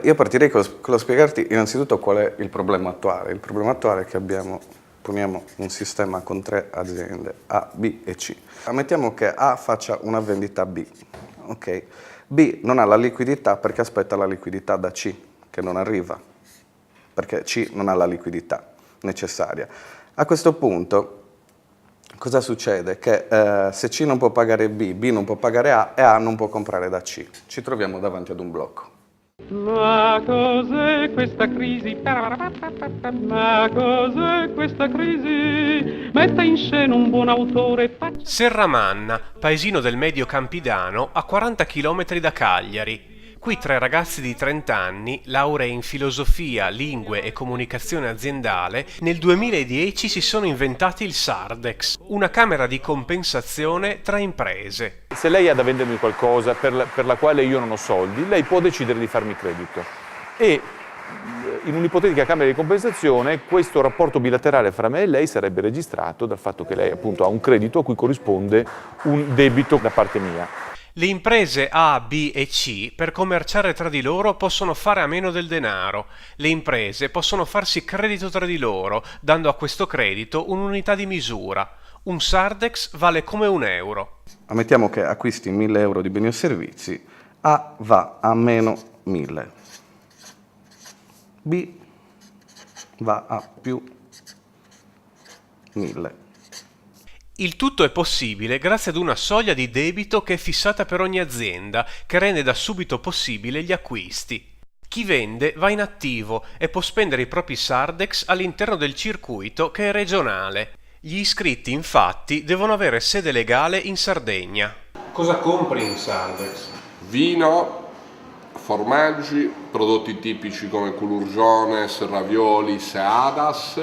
Io partirei con lo spiegarti innanzitutto qual è il problema attuale. Il problema attuale è che poniamo un sistema con 3 aziende, A, B e C. Ammettiamo che A faccia una vendita a B, ok? B non ha la liquidità perché aspetta la liquidità da C, che non arriva, perché C non ha la liquidità necessaria. A questo punto cosa succede? Che se C non può pagare B, B non può pagare A e A non può comprare da C. Ci troviamo davanti ad un blocco. Ma cos'è questa crisi? Ma cos'è questa crisi? Metta in scena un buon autore. Serramanna, paesino del Medio Campidano, a 40 km da Cagliari. Qui 3 ragazzi di 30 anni, lauree in filosofia, lingue e comunicazione aziendale, nel 2010 si sono inventati il Sardex, una camera di compensazione tra imprese. Se lei ha da vendermi qualcosa per la quale io non ho soldi, lei può decidere di farmi credito. E in un'ipotetica camera di compensazione questo rapporto bilaterale fra me e lei sarebbe registrato dal fatto che lei appunto ha un credito a cui corrisponde un debito da parte mia. Le imprese A, B e C per commerciare tra di loro possono fare a meno del denaro. Le imprese possono farsi credito tra di loro, dando a questo credito un'unità di misura. Un Sardex vale come €1. Ammettiamo che acquisti 1.000 euro di beni o servizi, A va a meno 1.000, B va a più 1.000. Il tutto è possibile grazie ad una soglia di debito che è fissata per ogni azienda, che rende da subito possibile gli acquisti. Chi vende va in attivo e può spendere i propri Sardex all'interno del circuito che è regionale. Gli iscritti, infatti, devono avere sede legale in Sardegna. Cosa compri in Sardex? Vino, formaggi, prodotti tipici come culurgiones, ravioli, seadas,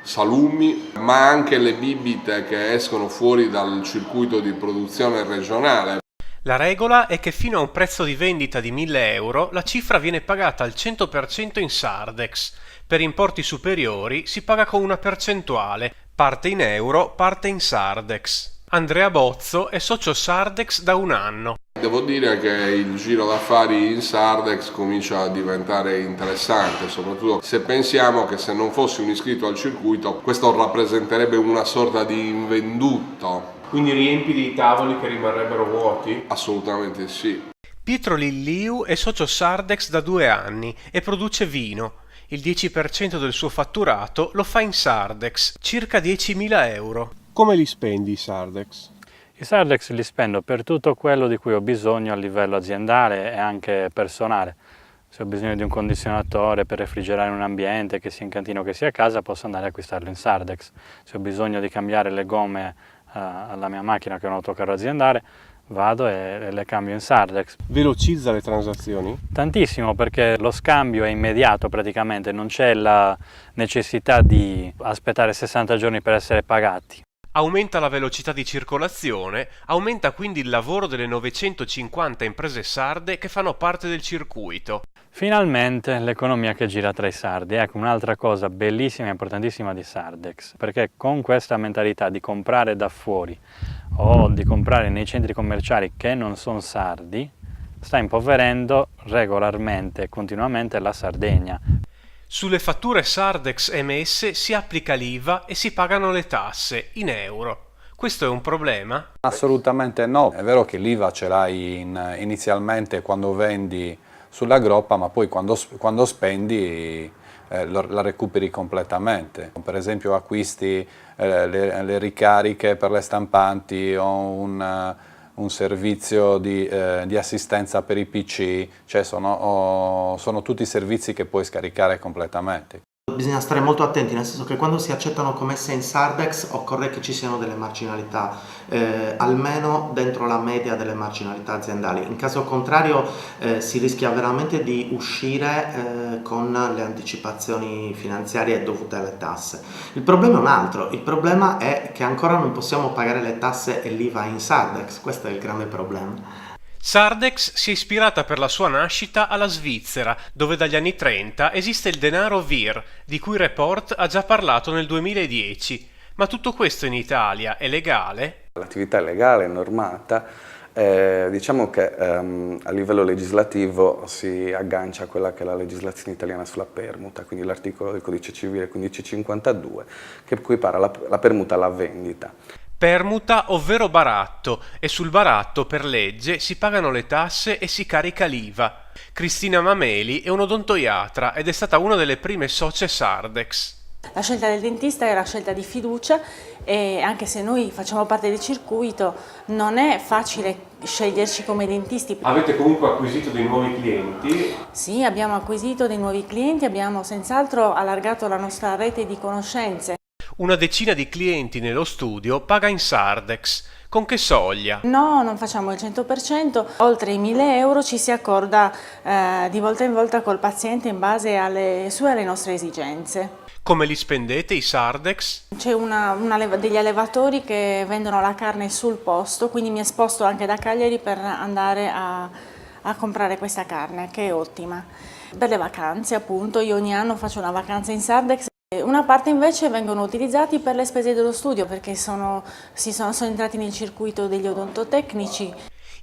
salumi, ma anche le bibite che escono fuori dal circuito di produzione regionale. La regola è che fino a un prezzo di vendita di 1.000 euro la cifra viene pagata al 100% in Sardex. Per importi superiori si paga con una percentuale, parte in euro, parte in Sardex. Andrea Bozzo è socio Sardex da 1 anno. Devo dire che il giro d'affari in Sardex comincia a diventare interessante, soprattutto se pensiamo che se non fossi un iscritto al circuito questo rappresenterebbe una sorta di invenduto. Quindi riempi dei tavoli che rimarrebbero vuoti? Assolutamente sì. Pietro Lilliu è socio Sardex da 2 anni e produce vino. Il 10% del suo fatturato lo fa in Sardex, circa 10.000 euro. Come li spendi i Sardex? I Sardex li spendo per tutto quello di cui ho bisogno a livello aziendale e anche personale. Se ho bisogno di un condizionatore per refrigerare un ambiente, che sia in cantina o che sia a casa, posso andare a acquistarlo in Sardex. Se ho bisogno di cambiare le gomme alla mia macchina, che è un autocarro aziendale, vado e le cambio in Sardex. Velocizza le transazioni? Tantissimo, perché lo scambio è immediato praticamente, non c'è la necessità di aspettare 60 giorni per essere pagati. Aumenta la velocità di circolazione, aumenta quindi il lavoro delle 950 imprese sarde che fanno parte del circuito. Finalmente l'economia che gira tra i sardi. Ecco, un'altra cosa bellissima e importantissima di Sardex, perché con questa mentalità di comprare da fuori o di comprare nei centri commerciali che non sono sardi, sta impoverendo regolarmente e continuamente la Sardegna. Sulle fatture Sardex emesse si applica l'IVA e si pagano le tasse in euro. Questo è un problema? Assolutamente no. È vero che l'IVA ce l'hai inizialmente quando vendi sulla groppa, ma poi quando spendi la recuperi completamente. Per esempio acquisti le ricariche per le stampanti o un servizio di assistenza per i PC, cioè sono tutti servizi che puoi scaricare completamente. Bisogna stare molto attenti, nel senso che quando si accettano commesse in Sardex occorre che ci siano delle marginalità, almeno dentro la media delle marginalità aziendali. In caso contrario si rischia veramente di uscire con le anticipazioni finanziarie dovute alle tasse. Il problema è un altro, il problema è che ancora non possiamo pagare le tasse e l'IVA in Sardex, questo è il grande problema. Sardex si è ispirata per la sua nascita alla Svizzera, dove dagli anni 30 esiste il denaro VIR, di cui Report ha già parlato nel 2010. Ma tutto questo in Italia è legale? L'attività è legale, è normata, Diciamo che a livello legislativo si aggancia a quella che è la legislazione italiana sulla permuta, quindi l'articolo del Codice Civile 1552 che equipara la permuta alla vendita. Permuta ovvero baratto, e sul baratto per legge si pagano le tasse e si carica l'IVA. Cristina Mameli è un'odontoiatra ed è stata una delle prime socie Sardex. La scelta del dentista è una scelta di fiducia e anche se noi facciamo parte del circuito non è facile sceglierci come dentisti. Avete comunque acquisito dei nuovi clienti? Sì, abbiamo acquisito dei nuovi clienti, abbiamo senz'altro allargato la nostra rete di conoscenze. Una decina di clienti nello studio paga in Sardex. Con che soglia? No, non facciamo il 100%, oltre i 1.000 euro ci si accorda di volta in volta col paziente in base alle sue e alle nostre esigenze. Come li spendete i Sardex? C'è degli allevatori che vendono la carne sul posto, quindi mi sposto anche da Cagliari per andare a comprare questa carne, che è ottima. Per le vacanze, appunto, io ogni anno faccio una vacanza in Sardex. Una parte invece vengono utilizzati per le spese dello studio perché sono entrati nel circuito degli odontotecnici.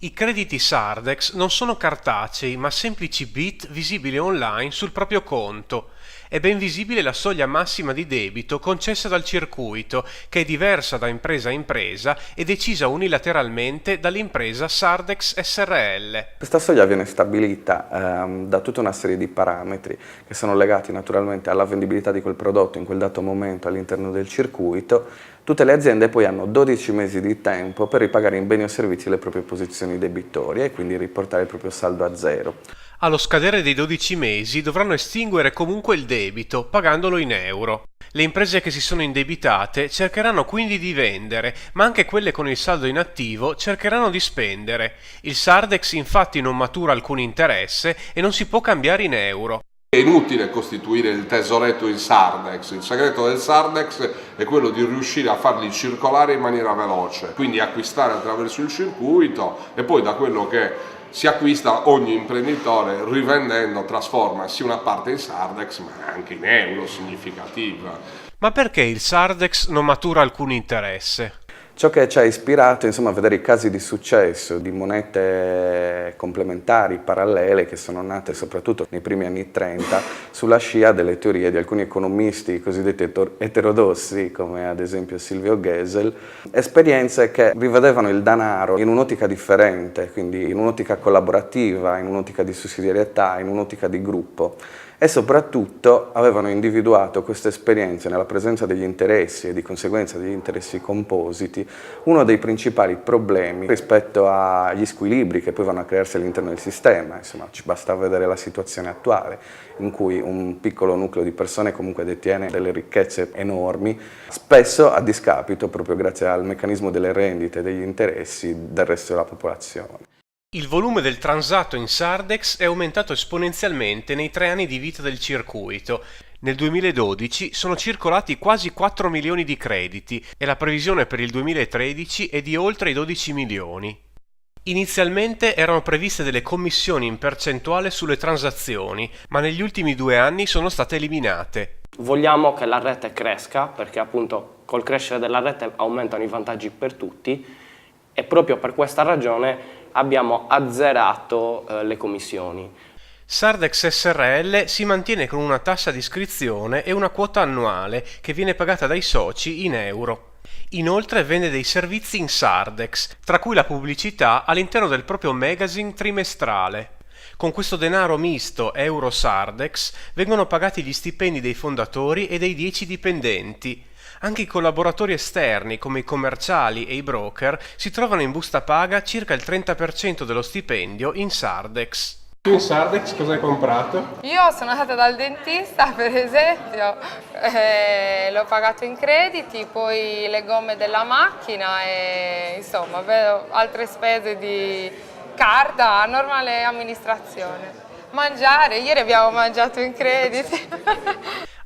I crediti Sardex non sono cartacei ma semplici bit visibili online sul proprio conto. È ben visibile la soglia massima di debito concessa dal circuito, che è diversa da impresa a impresa e decisa unilateralmente dall'impresa Sardex SRL. Questa soglia viene stabilita da tutta una serie di parametri che sono legati naturalmente alla vendibilità di quel prodotto in quel dato momento all'interno del circuito. Tutte le aziende poi hanno 12 mesi di tempo per ripagare in beni o servizi le proprie posizioni debitorie e quindi riportare il proprio saldo a zero. Allo scadere dei 12 mesi dovranno estinguere comunque il debito, pagandolo in euro. Le imprese che si sono indebitate cercheranno quindi di vendere, ma anche quelle con il saldo in attivo cercheranno di spendere. Il Sardex infatti non matura alcun interesse e non si può cambiare in euro. È inutile costituire il tesoretto in Sardex, il segreto del Sardex è quello di riuscire a farli circolare in maniera veloce, quindi acquistare attraverso il circuito e poi da quello che si acquista ogni imprenditore rivendendo trasforma sia una parte in Sardex ma anche in euro significativa. Ma perché il Sardex non matura alcun interesse? Ciò che ci ha ispirato insomma, a vedere i casi di successo di monete complementari, parallele, che sono nate soprattutto nei primi anni 30 sulla scia delle teorie di alcuni economisti cosiddetti eterodossi, come ad esempio Silvio Gesell, esperienze che rivedevano il denaro in un'ottica differente, quindi in un'ottica collaborativa, in un'ottica di sussidiarietà, in un'ottica di gruppo. E soprattutto avevano individuato queste esperienze nella presenza degli interessi e di conseguenza degli interessi compositi uno dei principali problemi rispetto agli squilibri che poi vanno a crearsi all'interno del sistema. Insomma, ci basta vedere la situazione attuale in cui un piccolo nucleo di persone comunque detiene delle ricchezze enormi, spesso a discapito, proprio grazie al meccanismo delle rendite e degli interessi, del resto della popolazione. Il volume del transato in Sardex è aumentato esponenzialmente nei 3 anni di vita del circuito. Nel 2012 sono circolati quasi 4 milioni di crediti e la previsione per il 2013 è di oltre i 12 milioni. Inizialmente erano previste delle commissioni in percentuale sulle transazioni, ma negli ultimi 2 anni sono state eliminate. Vogliamo che la rete cresca perché appunto col crescere della rete aumentano i vantaggi per tutti e proprio per questa ragione abbiamo azzerato le commissioni. Sardex SRL si mantiene con una tassa di iscrizione e una quota annuale che viene pagata dai soci in euro. Inoltre vende dei servizi in Sardex, tra cui la pubblicità all'interno del proprio magazine trimestrale. Con questo denaro misto Euro-Sardex vengono pagati gli stipendi dei fondatori e dei 10 dipendenti. Anche i collaboratori esterni, come i commerciali e i broker, si trovano in busta paga circa il 30% dello stipendio in Sardex. Tu in Sardex cosa hai comprato? Io sono andata dal dentista, per esempio, l'ho pagato in crediti, poi le gomme della macchina e insomma vedo altre spese di carta, normale amministrazione. Mangiare, ieri abbiamo mangiato in crediti.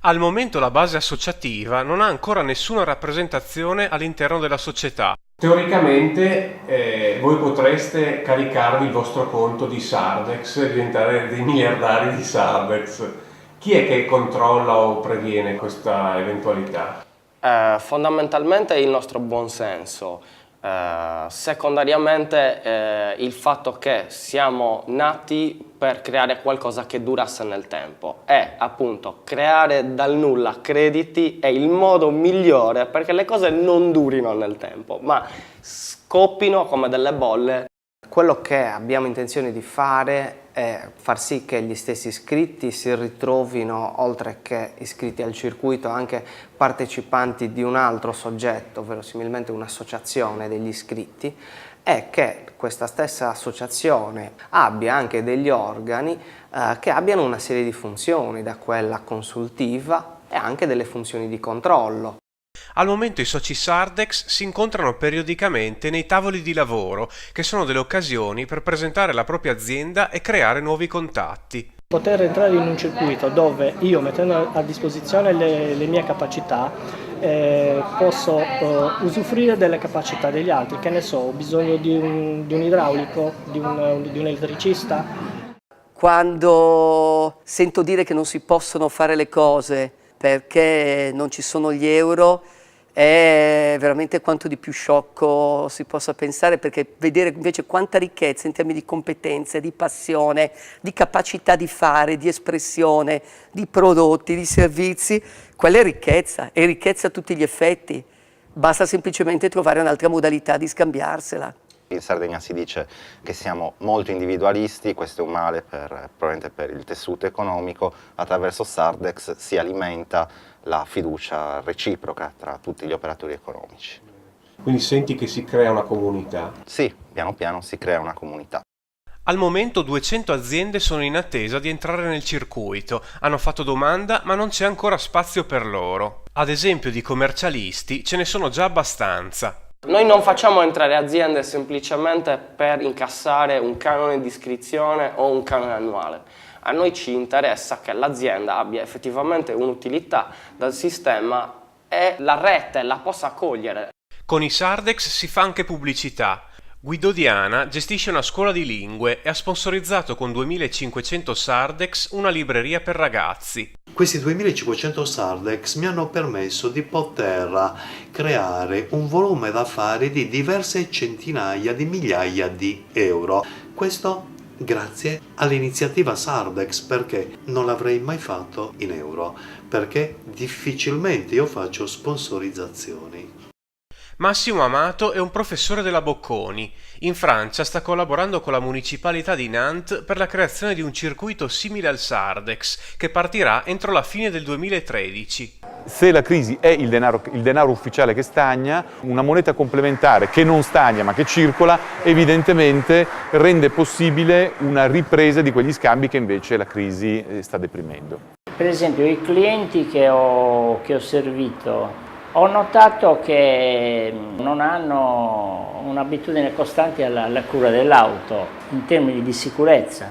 Al momento la base associativa non ha ancora nessuna rappresentazione all'interno della società. Teoricamente voi potreste caricarvi il vostro conto di Sardex e diventare dei miliardari di Sardex. Chi è che controlla o previene questa eventualità? Fondamentalmente è il nostro buonsenso. Secondariamente il fatto che siamo nati per creare qualcosa che durasse nel tempo e appunto creare dal nulla crediti è il modo migliore perché le cose non durino nel tempo ma scoppino come delle bolle. Quello che abbiamo intenzione di fare è far sì che gli stessi iscritti si ritrovino, oltre che iscritti al circuito, anche partecipanti di un altro soggetto, verosimilmente un'associazione degli iscritti, e che questa stessa associazione abbia anche degli organi che abbiano una serie di funzioni, da quella consultiva e anche delle funzioni di controllo. Al momento i soci Sardex si incontrano periodicamente nei tavoli di lavoro, che sono delle occasioni per presentare la propria azienda e creare nuovi contatti. Poter entrare in un circuito dove io, mettendo a disposizione le mie capacità, posso usufruire delle capacità degli altri, che ne so, ho bisogno di un idraulico, di un elettricista. Quando sento dire che non si possono fare le cose perché non ci sono gli euro, è veramente quanto di più sciocco si possa pensare, perché vedere invece quanta ricchezza in termini di competenze, di passione, di capacità di fare, di espressione, di prodotti, di servizi, quella è ricchezza, e ricchezza a tutti gli effetti. Basta semplicemente trovare un'altra modalità di scambiarsela. In Sardegna si dice che siamo molto individualisti, questo è un male probabilmente per il tessuto economico. Attraverso Sardex si alimenta la fiducia reciproca tra tutti gli operatori economici. Quindi senti che si crea una comunità? Sì, piano piano si crea una comunità. Al momento 200 aziende sono in attesa di entrare nel circuito, hanno fatto domanda ma non c'è ancora spazio per loro. Ad esempio di commercialisti ce ne sono già abbastanza. Noi non facciamo entrare aziende semplicemente per incassare un canone di iscrizione o un canone annuale. A noi ci interessa che l'azienda abbia effettivamente un'utilità dal sistema e la rete la possa accogliere. Con i Sardex si fa anche pubblicità. Guido Diana gestisce una scuola di lingue e ha sponsorizzato con 2500 Sardex una libreria per ragazzi. Questi 2500 Sardex mi hanno permesso di poter creare un volume d'affari di diverse centinaia di migliaia di euro. Questo grazie all'iniziativa Sardex, perché non l'avrei mai fatto in euro, perché difficilmente io faccio sponsorizzazioni. Massimo Amato è un professore della Bocconi. In Francia sta collaborando con la municipalità di Nantes per la creazione di un circuito simile al Sardex, che partirà entro la fine del 2013. Se la crisi è il denaro ufficiale che stagna, una moneta complementare che non stagna ma che circola, evidentemente rende possibile una ripresa di quegli scambi che invece la crisi sta deprimendo. Per esempio i clienti che ho servito, ho notato che non hanno un'abitudine costante alla cura dell'auto in termini di sicurezza.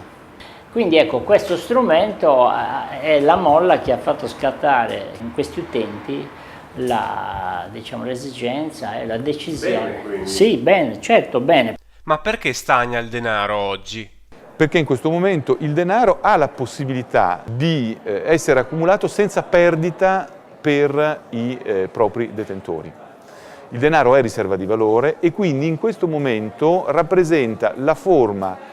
Quindi ecco, questo strumento è la molla che ha fatto scattare in questi utenti l'esigenza e la decisione. Bene, sì, bene, certo, bene. Ma perché stagna il denaro oggi? Perché in questo momento il denaro ha la possibilità di essere accumulato senza perdita per i propri detentori. Il denaro è riserva di valore e quindi in questo momento rappresenta la forma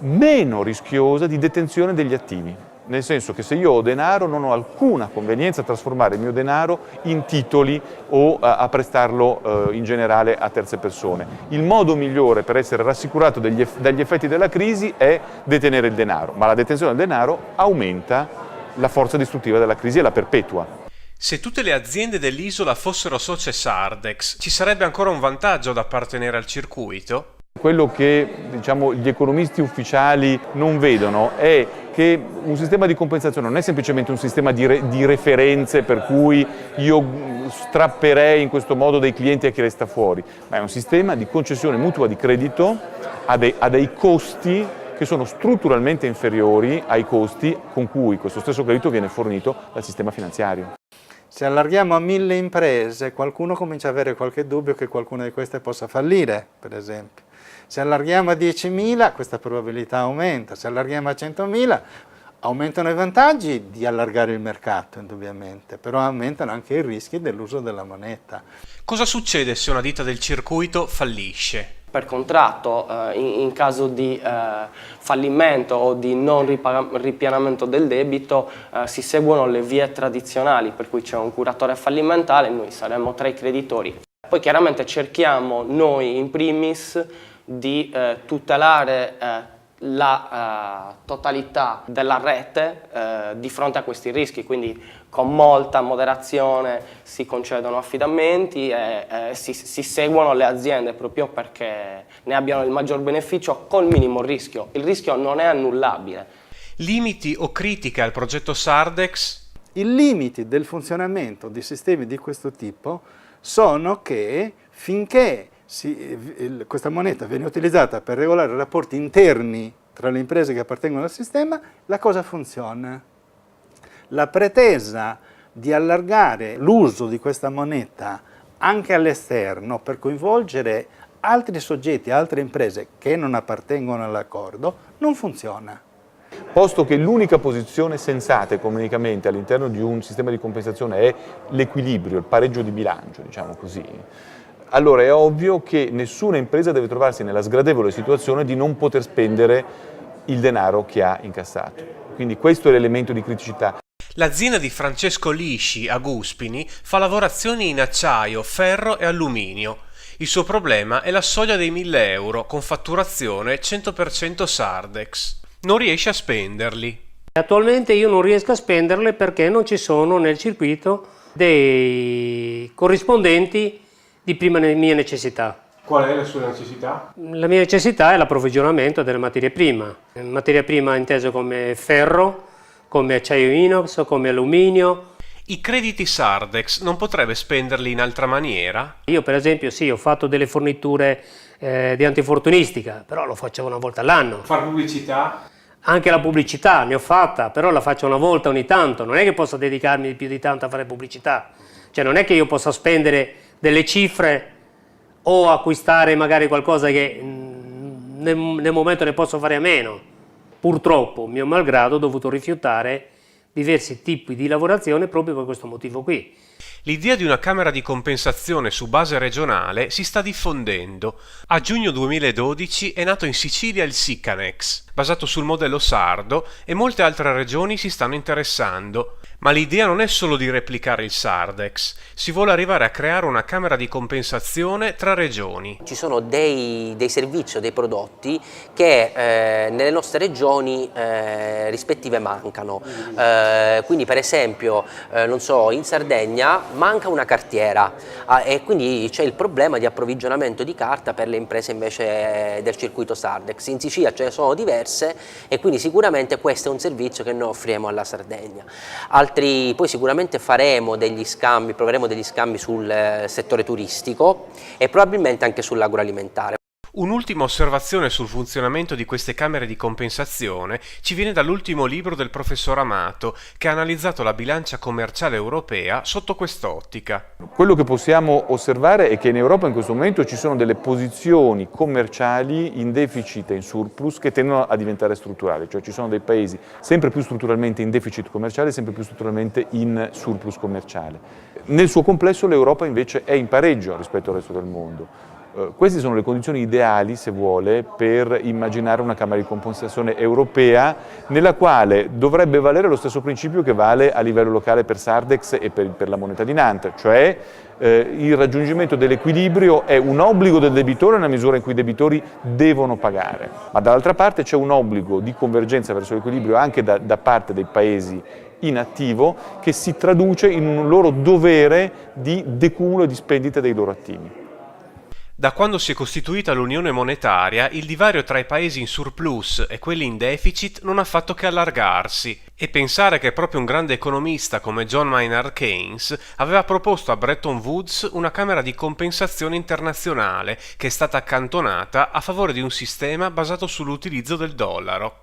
meno rischiosa di detenzione degli attivi, nel senso che se io ho denaro non ho alcuna convenienza a trasformare il mio denaro in titoli o a prestarlo in generale a terze persone. Il modo migliore per essere rassicurato dagli effetti della crisi è detenere il denaro, ma la detenzione del denaro aumenta la forza distruttiva della crisi e la perpetua. Se tutte le aziende dell'isola fossero socie Sardex, ci sarebbe ancora un vantaggio ad appartenere al circuito? Quello che gli economisti ufficiali non vedono è che un sistema di compensazione non è semplicemente un sistema di referenze per cui io strapperei in questo modo dei clienti a chi resta fuori, ma è un sistema di concessione mutua di credito a dei costi che sono strutturalmente inferiori ai costi con cui questo stesso credito viene fornito dal sistema finanziario. Se allarghiamo a 1000 imprese, qualcuno comincia a avere qualche dubbio che qualcuna di queste possa fallire, per esempio. Se allarghiamo a 10.000, questa probabilità aumenta. Se allarghiamo a 100.000, Aumentano i vantaggi di allargare il mercato, indubbiamente, però aumentano anche i rischi dell'uso della moneta. Cosa succede se una ditta del circuito fallisce? Per contratto, in caso di fallimento o di non ripianamento del debito, si seguono le vie tradizionali, per cui c'è un curatore fallimentare, noi saremo tra i creditori. Poi chiaramente cerchiamo noi in primis di tutelare la totalità della rete di fronte a questi rischi, quindi con molta moderazione si concedono affidamenti e si seguono le aziende proprio perché ne abbiano il maggior beneficio col minimo rischio. Il rischio non è annullabile. Limiti o critiche al progetto Sardex? I limiti del funzionamento di sistemi di questo tipo sono che finché questa moneta viene utilizzata per regolare i rapporti interni tra le imprese che appartengono al sistema, la cosa funziona. La pretesa di allargare l'uso di questa moneta anche all'esterno per coinvolgere altri soggetti, altre imprese che non appartengono all'accordo, non funziona. Posto che l'unica posizione sensata economicamente all'interno di un sistema di compensazione è l'equilibrio, il pareggio di bilancio, diciamo così, allora è ovvio che nessuna impresa deve trovarsi nella sgradevole situazione di non poter spendere il denaro che ha incassato. Quindi questo è l'elemento di criticità. L'azienda di Francesco Lisci a Guspini fa lavorazioni in acciaio, ferro e alluminio. Il suo problema è la soglia dei 1.000 euro con fatturazione 100% Sardex. Non riesce a spenderli. Attualmente io non riesco a spenderle perché non ci sono nel circuito dei corrispondenti di prima mia necessità. Qual è la sua necessità? La mia necessità è l'approvvigionamento delle materie prime. Materia prima inteso come ferro, come acciaio inox o come alluminio. I crediti Sardex non potrebbe spenderli in altra maniera? Io per esempio sì, ho fatto delle forniture di antifortunistica, però lo facevo una volta all'anno. Far pubblicità? Anche la pubblicità ne ho fatta, però la faccio una volta ogni tanto. Non è che posso dedicarmi più di tanto a fare pubblicità. Cioè non è che io possa spendere delle cifre o acquistare magari qualcosa che nel momento ne posso fare a meno. Purtroppo, mio malgrado, ho dovuto rifiutare diversi tipi di lavorazione proprio per questo motivo qui. L'idea di una camera di compensazione su base regionale si sta diffondendo. A giugno 2012 è nato in Sicilia il Sicanex, basato sul modello sardo, e molte altre regioni si stanno interessando. Ma l'idea non è solo di replicare il Sardex, si vuole arrivare a creare una camera di compensazione tra regioni. Ci sono dei servizi o dei prodotti che nelle nostre regioni rispettive mancano. Quindi per esempio, non so, in Sardegna manca una cartiera e quindi c'è il problema di approvvigionamento di carta per le imprese invece del circuito Sardex. In Sicilia ce ne sono diverse e quindi sicuramente questo è un servizio che noi offriamo alla Sardegna. Poi sicuramente faremo degli scambi, proveremo degli scambi sul settore turistico e probabilmente anche sull'agroalimentare. Un'ultima osservazione sul funzionamento di queste camere di compensazione ci viene dall'ultimo libro del professor Amato, che ha analizzato la bilancia commerciale europea sotto quest'ottica. Quello che possiamo osservare è che in Europa in questo momento ci sono delle posizioni commerciali in deficit e in surplus che tendono a diventare strutturali, cioè ci sono dei paesi sempre più strutturalmente in deficit commerciale e sempre più strutturalmente in surplus commerciale. Nel suo complesso l'Europa invece è in pareggio rispetto al resto del mondo. Queste sono le condizioni ideali, se vuole, per immaginare una Camera di compensazione europea nella quale dovrebbe valere lo stesso principio che vale a livello locale per Sardex e per la moneta di Nantes, cioè il raggiungimento dell'equilibrio è un obbligo del debitore nella misura in cui i debitori devono pagare, ma dall'altra parte c'è un obbligo di convergenza verso l'equilibrio anche da parte dei paesi in attivo che si traduce in un loro dovere di decumulo e di spendite dei loro attivi. Da quando si è costituita l'Unione Monetaria, il divario tra i paesi in surplus e quelli in deficit non ha fatto che allargarsi, e pensare che proprio un grande economista come John Maynard Keynes aveva proposto a Bretton Woods una camera di compensazione internazionale che è stata accantonata a favore di un sistema basato sull'utilizzo del dollaro.